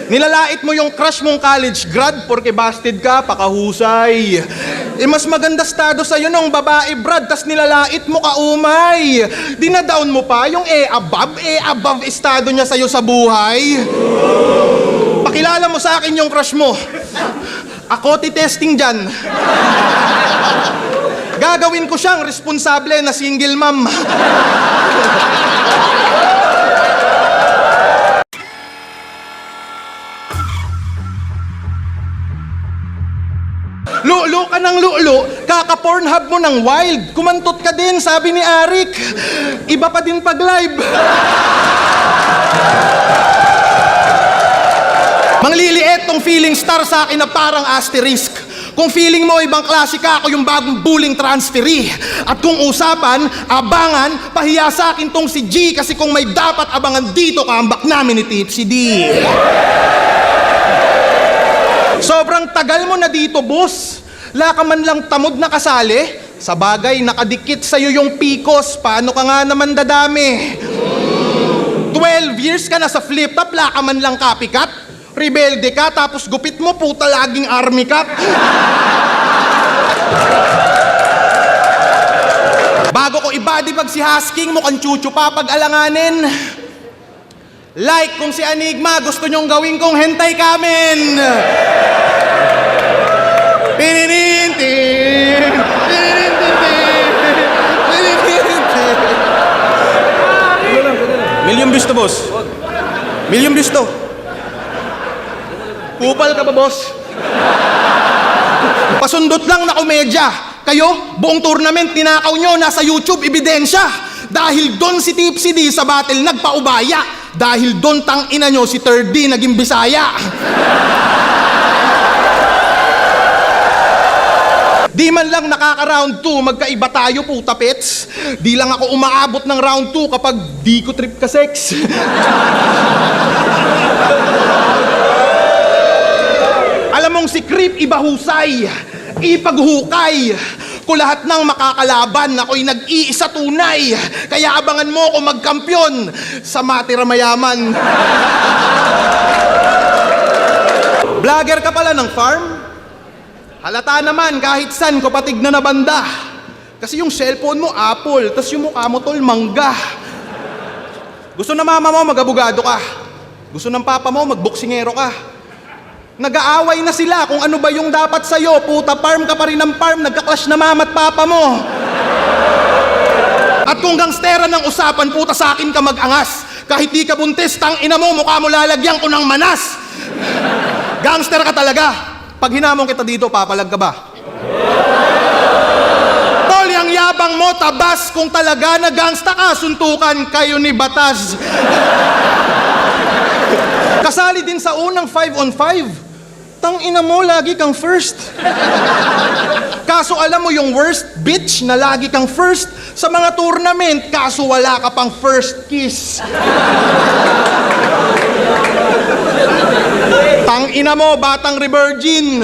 Nilalait mo yung crush mong college grad porque busted ka, pakahusay. Mas maganda estado sa'yo nung babae, Brad, tas nilalait mo ka, umay. Dinadown mo pa yung above estado niya sa'yo sa buhay. Pakilala mo sa akin yung crush mo. Ako titesting dyan. Gagawin ko siyang responsable na single mom. Lulo ka ng lulo, kaka-pornhub mo ng wild. Kumantot ka din, sabi ni Arik. Iba pa din pag live. Mangliliit tong feeling star sa akin na parang asterisk. Kung feeling mo ibang klase ka, ako yung bagong bullying transferee. At kung usapan, abangan, pahiya sa akin tong si G. Kasi kung may dapat abangan dito, kaambak namin ni Tipsy D. Sobrang tagal mo na dito, boss. La ka man lang tamod na kasali. Sa bagay, nakadikit sa'yo yung pikos. Paano ka nga naman dadami? 12 years ka na sa flip-top, la ka man lang copycat. Rebelde ka, tapos gupit mo, puta laging army cat. Bago ko i-body pag si Husking, mukhang chuchu pa pag-alanganin. Like kung si Enigma, gusto nyong gawin kong hentai kamen. Pininintin, Million views to, boss. Million views to. Kupal ka ba, boss? Pasundot lang na komedya. Kayo, buong tournament, ninakaw nyo, nasa YouTube, ebidensya. Dahil doon si Tipsy D sa battle nagpaubaya. Dahil doon tang-ina nyo si 3D naging Bisaya. Di man lang nakaka-round 2, magkaiba tayo, puta pets. Di lang ako umaabot ng round 2 kapag di ko trip ka sex. Alam mong si Creep iba husay, ipaghukay. Kung lahat ng makakalaban, ako'y nag-iisa tunay. Kaya abangan mo ako magkampiyon sa matira mayaman. Vlogger ka pala ng farm? Halata naman kahit san ko patignan na banda. Kasi yung cellphone mo Apple, tas yung mukha mo tol mangga. Gusto na mama mo mag-abogado ka. Gusto ng papa mo magboksingero ka. Nag-aaway na sila kung ano ba yung dapat sa'yo. Puta, farm ka pa rin ng farm, nagka-clash na mama at papa mo. At kung gangstera ng usapan, puta sa akin ka mag-angas. Kahit di ka buntis, tang-ina mo, mukha mo lalagyan ko ng manas. Gangster ka talaga. Pag hinamon kita dito, papalag ka ba? Tol, yung yabang mo, tabas. Kung talaga na gangsta ka, suntukan kayo ni Batas. Kasali din sa unang 5-on-5. Tang-ina mo, lagi kang first. Kaso alam mo yung worst, bitch, na lagi kang first sa mga tournament, kaso wala ka pang first kiss. Tang-ina mo, batang revirgin.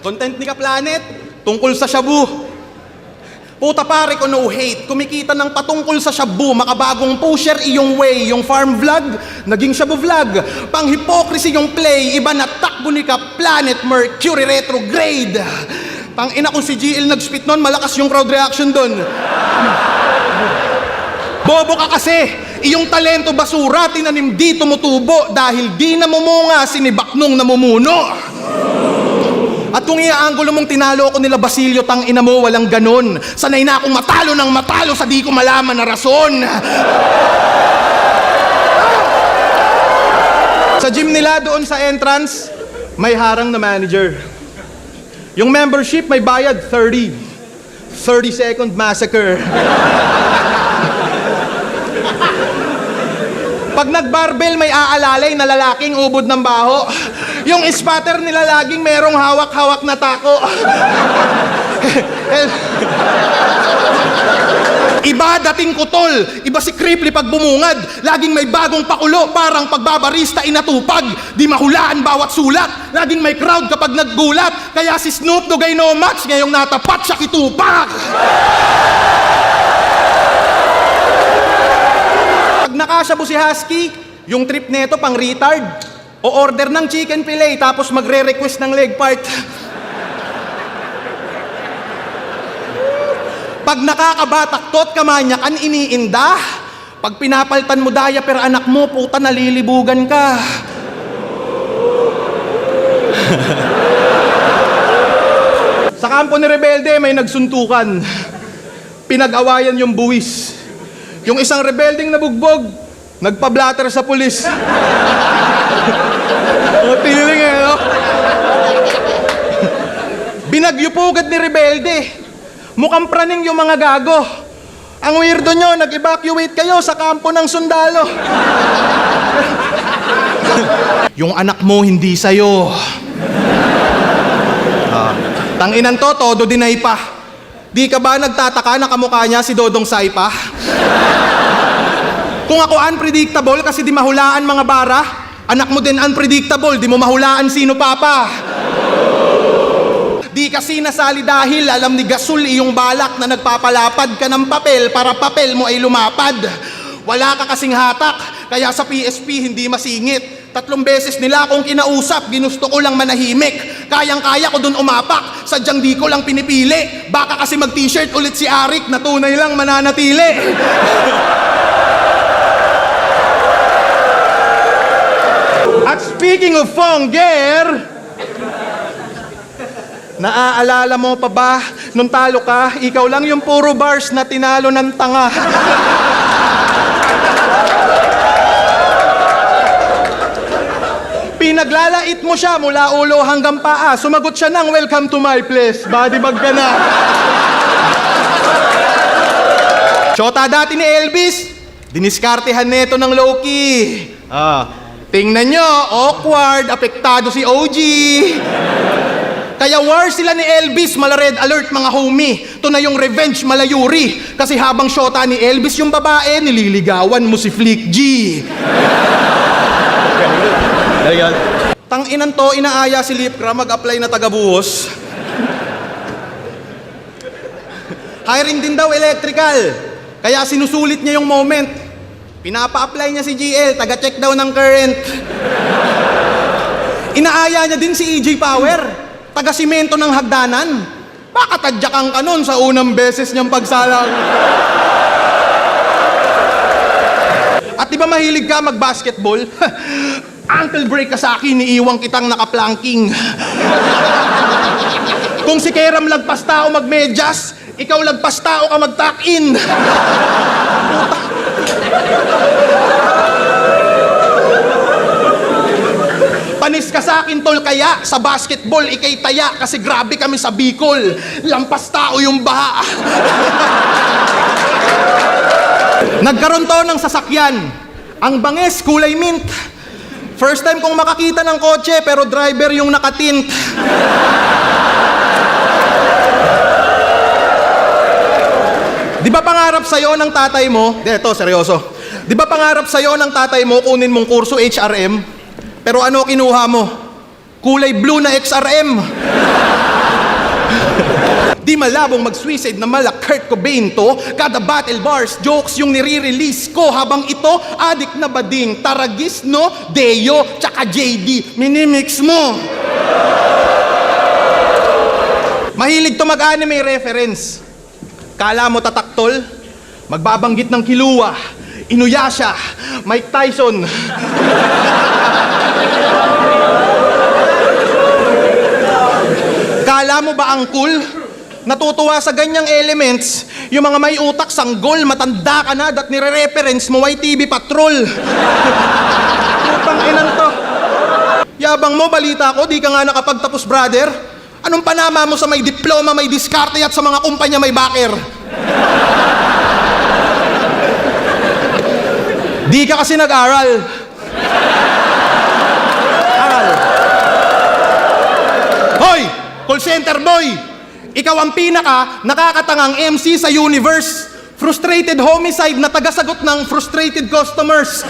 Content ni Ka-Planet, tungkol sa shabu. Puta pare ko no hate, kumikita ng patungkol sa shabu, makabagong pusher iyong way, yung farm vlog, naging shabu vlog, pang hypocrisy yung play, iba na takbo ni Ka-Planet, Mercury retrograde. Pang ina kung si GL nag-spit nun, malakas yung crowd reaction dun. Bobo ka kasi, iyong talento basura, tinanim di tumutubo, dahil di namumunga, sinibak nung namumuno. At kung iaanggulo mong tinalo ko nila Basilio, tang ina mo, walang ganon. Sanay na akong matalo ng matalo sa di ko malaman na rason. Sa gym nila doon sa entrance, may harang na manager. Yung membership may bayad 30 second massacre. Pag nag-barbell, may aalalay na lalaking ubod ng baho. Yung spatter nila laging merong hawak-hawak na tako. Iba dating kutol, iba si Cripply pag bumungad. Laging may bagong pakulo, parang pagbabarista inatupag. Di mahulaan bawat sulat, laging may crowd kapag naggulat. Kaya si Snoop Dogg ay no match, ngayong natapat siya kitupak. Pag nakasyabu si Husky, Yung trip neto pang retard. O order ng chicken fillet tapos magre-request ng leg part. Pag nakakabataktot kamanyakan iniinda. Pag pinapaltan mo daya per anak mo, puta nalilibugan ka. Sa kampo ni Rebelde may nagsuntukan. Pinag-awayan yung buwis. Yung isang rebelding nabugbog, nagpa-blatter sa pulis. O, tiniling eh, no? Binagyupugad ni Rebelde. Mukhang praning yung mga gago. Ang weirdo nyo, nag-evacuate kayo sa kampo ng sundalo. Yung anak mo hindi sa'yo. Tanginan to, todo dinay pa. Di ka ba nagtataka na kamukha niya si Dodong Saipa? Kung ako unpredictable kasi di mahulaan mga bara, anak mo din unpredictable, di mo mahulaan sino papa. Di kasi nasali dahil alam ni Gasol iyong balak na nagpapalapad ka ng papel para papel mo ay lumapad. Wala ka kasing hatak, kaya sa PSP hindi masingit. 3 beses nila akong kinausap, ginusto ko lang manahimik. Kayang-kaya ko dun umapak, sadyang di ko lang pinipili. Baka kasi mag-t-shirt ulit si Arik na tunay lang mananatili. At speaking of Fonger, naaalala mo pa ba nung talo ka, ikaw lang yung puro bars na tinalo ng tanga. Pinaglalait mo siya mula ulo hanggang paa. Sumagot siya ng welcome to my place. Body bag ka na. Shota dati ni Elvis, diniskartehan neto ng low-key. Tingnan nyo, awkward, apektado si OG. Kaya war sila ni Elvis, mala red alert mga homie. Ito na yung revenge, mala Yuri. Kasi habang shota ni Elvis yung babae, nililigawan mo si Flick G. Tanginan to, inaaya si Lipra mag-apply na taga-buhos. Hiring din daw electrical. Kaya sinusulit niya yung moment. Pinapa-apply niya si GL, taga-check daw ng current. Inaaya niya din si EJ Power, taga-simento ng hagdanan. Baka tadyakan ka nun sa unang beses niyang pagsalang. At di ba mahilig ka mag-basketball? Ankle break ka sa akin, iiwang kitang nakaplanking. Kung si Keram lagpas tao magmedyas, ikaw lagpas tao ka mag-tuck-in. Panis ka sa akin, tol, kaya sa basketball ikay taya kasi grabe kami sa Bicol. Lampas tao yung baha. Nagkaroon to ng sasakyan. Ang banges, kulay mint. First time kong makakita ng kotse pero driver yung nakatint. Di ba pangarap sa'yo ng tatay mo? Ito, seryoso. Di ba pangarap sa'yo ng tatay mo kunin mong kurso HRM? Pero ano kinuha mo? Kulay blue na XRM. Di malabong mag-suicide na mala Kurt Cobain to. Kada battle bars, jokes yung nire-release ko. Habang ito, adik na bading. Taragis, no? Deo, tsaka JD. Minimix mo. Mahilig to mag-anime reference. Kala mo tataktol? Magbabanggit ng Killua, Inuyasha, Mike Tyson. Kala mo ba ang cool? Natutuwa sa ganyang elements, yung mga may utak sanggol, matanda ka na, dat nire-reference mo, YTV Patrol. Putang inan to. Yabang mo, balita ko, di ka nga nakapagtapos, brother. Anong panama mo sa may diploma, may diskarte at sa mga kumpanya may backer? Di ka kasi nag-aral. Hoy! Call center boy! Ikaw ang pinaka nakakatangang MC sa universe. Frustrated homicide na tagasagot ng frustrated customers.